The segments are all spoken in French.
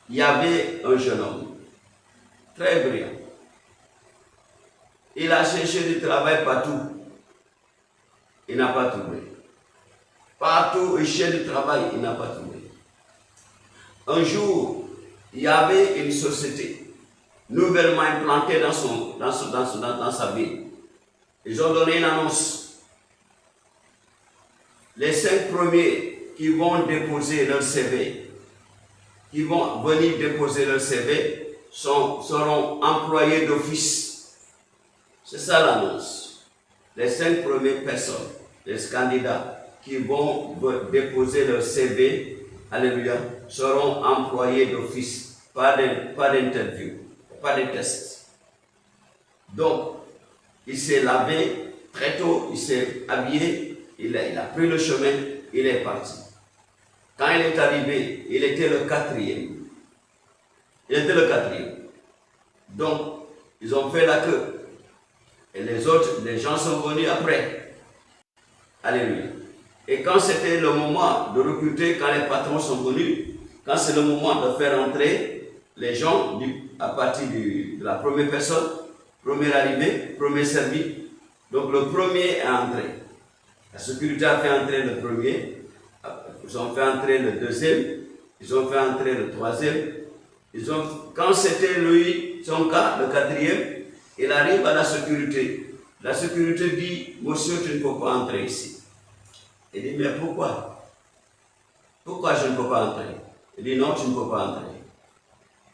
il y avait un jeune homme, très brillant. Il a cherché du travail partout. Il n'a pas trouvé. Partout où il cherche du travail, il n'a pas trouvé. Un jour, il y avait une société nouvellement implantée dans sa ville. Ils ont donné une annonce. Les 5 premiers qui vont déposer leur CV, qui vont venir déposer leur CV, seront employés d'office. C'est ça l'annonce. Les 5 premières personnes, les candidats qui vont déposer leur CV, alléluia, seront employés d'office, pas d'interview, pas de test. Donc, il s'est lavé très tôt, il s'est habillé, il a pris le chemin, il est parti. Quand il est arrivé, il était le 4e. Il était le 4e. Donc, ils ont fait la queue. Et les gens sont venus après. Alléluia. Et quand c'était le moment de recruter, quand les patrons sont venus, quand c'est le moment de faire entrer les gens à partir de la première personne, premier arrivé, premier servi, donc le premier est entré. La sécurité a fait entrer le premier, ils ont fait entrer le deuxième, ils ont fait entrer le troisième. Quand c'était lui, son cas, le 4e, il arrive à la sécurité. La sécurité dit, monsieur, tu ne peux pas entrer ici. Il dit, mais pourquoi? Pourquoi je ne peux pas entrer? Il dit, non, tu ne peux pas entrer.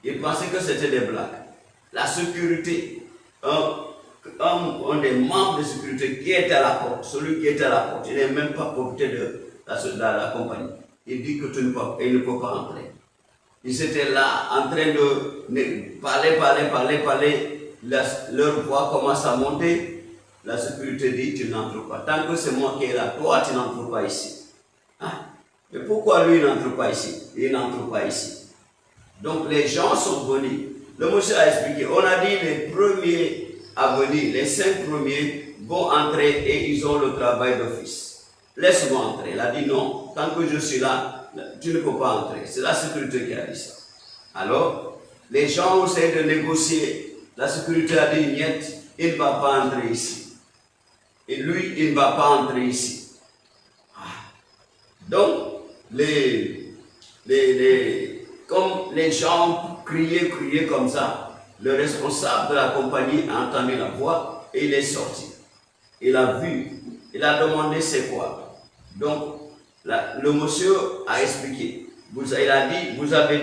Il pensait que c'était des blagues. La sécurité, un des membres de sécurité qui était à la porte, celui qui était à la porte, il n'est même pas propriétaire de la compagnie. Il dit que il ne peut pas entrer. Ils étaient là en train de parler. Leur voix commence à monter. La sécurité dit, tu n'entres pas. Tant que c'est moi qui est là, toi, tu n'entres pas ici. Ah, mais pourquoi lui, il n'entre pas ici? Il n'entre pas ici. Donc, les gens sont venus. Le monsieur a expliqué, on a dit les premiers à venir, les 5 premiers vont entrer et ils ont le travail d'office. Laisse-moi entrer. Il a dit non, tant que je suis là, tu ne peux pas entrer. C'est la sécurité qui a dit ça. Alors, les gens ont essayé de négocier. La sécurité a dit, niet, il ne va pas entrer ici. Et lui, il ne va pas entrer ici. Donc, comme les gens criaient comme ça, le responsable de la compagnie a entendu la voix et il est sorti. Il a vu, il a demandé c'est quoi. Donc, le monsieur a expliqué. Il a dit, vous avez